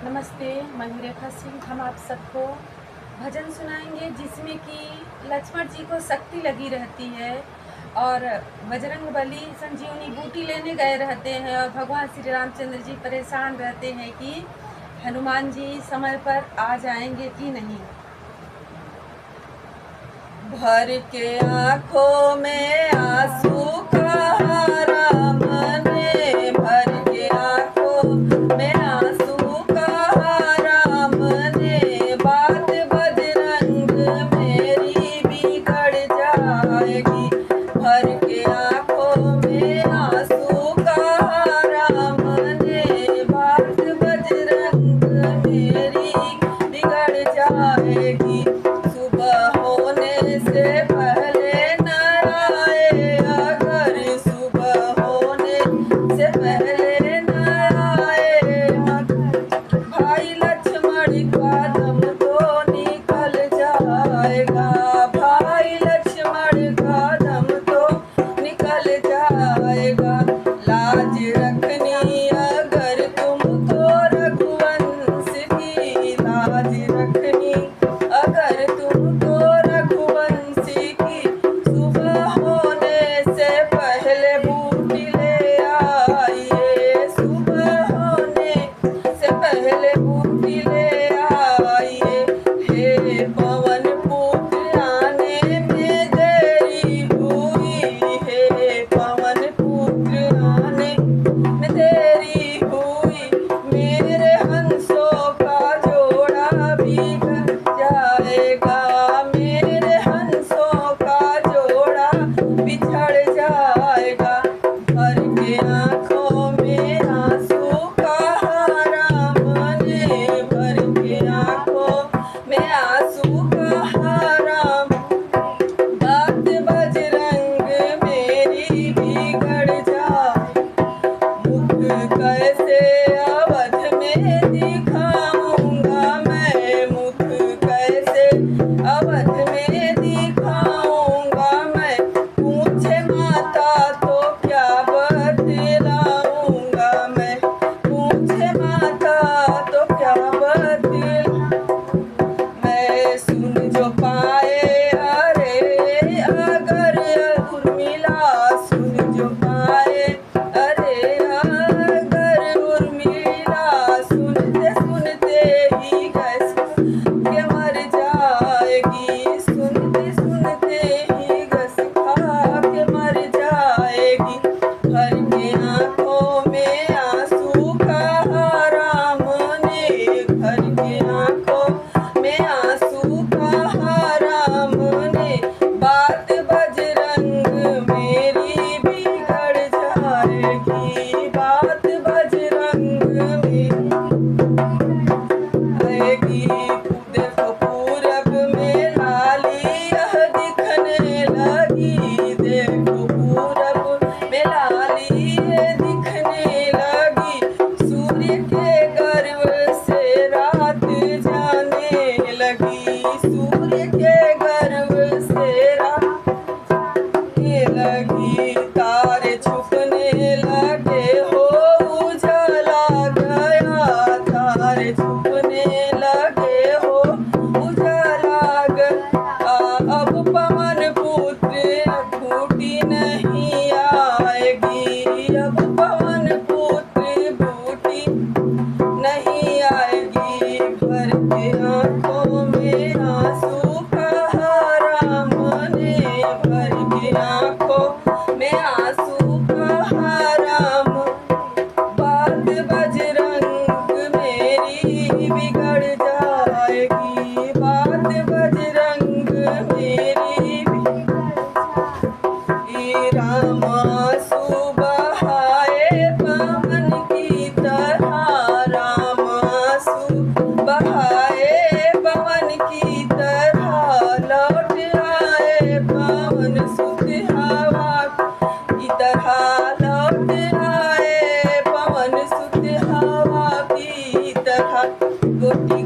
नमस्ते, मैं हूँ रेखा सिंह। हम आप सबको भजन सुनाएंगे जिसमें कि लक्ष्मण जी को शक्ति लगी रहती है और बजरंगबली संजीवनी बूटी लेने गए रहते हैं और भगवान श्री रामचंद्र जी परेशान रहते हैं कि हनुमान जी समय पर आ जाएंगे कि नहीं। भर के आँखों में आंसू का राम ने, भर के आँखों में आंसू का राम ने, बात बजरंग मेरी बिगड़ जाएगी। भर के आँखों में आंसू का राम ने, बात बजरंग मेरी बिगड़ जाएगी। सुबह होने से पहले न आए, अगर सुबह होने से पहले न आए, भाई लक्ष्मण का दम तो निकल जाएगा। भाई लक्ष्मण का दम तो निकल जाएगा। लाज रखनी अगर तुमको रघुवंश की, लाज रखनी अगर तुमको रघुवंशी की, सुबह होने से पहले बूटी ले आइए। सुबह होने से पहले बूटी ले आइए। हे पवन पुत्र आने में देरी हुई, हे पवन पुत्र आने में देरी हुई, मेरे हंसों का जोड़ा बिगड़ जाएगा। मेरे हंसों का जोड़ा बिछड़ जाएगा। भर के आँखों में आंसू का राम ने, भर के आँखों में आंसू का राम, बात बजरंग मेरी बिगड़ जाए। मुख कैसे अवध में दिखाऊंगा मैं, मुख कैसे अवध में दिखाऊंगा मैं, पूछे माता तो क्या बतलाऊंगा मैं, पूछे माता तो क्या मैं सुन जो पाए, अरे अगर उर्मिला सुन जो पाए, अरे अगर उर्मिला सुनते सुनते ही कैसे के मर जाएगी। सुनते सुनते ही घस खा के मर जाएगी। भर के आँखों में आंसू का राम ने, भर के आँखों में आंसू का राम ने, बात बजरंग मेरी बिगड़ जाएगी। बात बजरंग मेरी आएगी। देखो पूरब में लाली यह दिखने लगी, देखो पूरब में लाली ये दिखने लगी, सूर्य के गर्भ से रात जाने लगी, सूर्य के गर्भ से रात जाने लगी। तारे छुपने लगे हो उजाला गया, तारे छुपने लगे हो उजाला गया। अब पवन पुत्र बूटी नहीं आएगी, अब पवन पुत्र बूटी नहीं आएगी। भर के आँखों में आंसू का राम ने, भर के आँखों में आंसू का राम, बात बजरंग मेरी बिगड़ जाएगी। बात बजरंग मेरी राम आंसू बहाए पवन की तरह, राम आंसू बहाए पवन की तरह, लौट आए पवन सुत हवा की तरह, लौट आए पवन सुत हवा की तरह। गोटी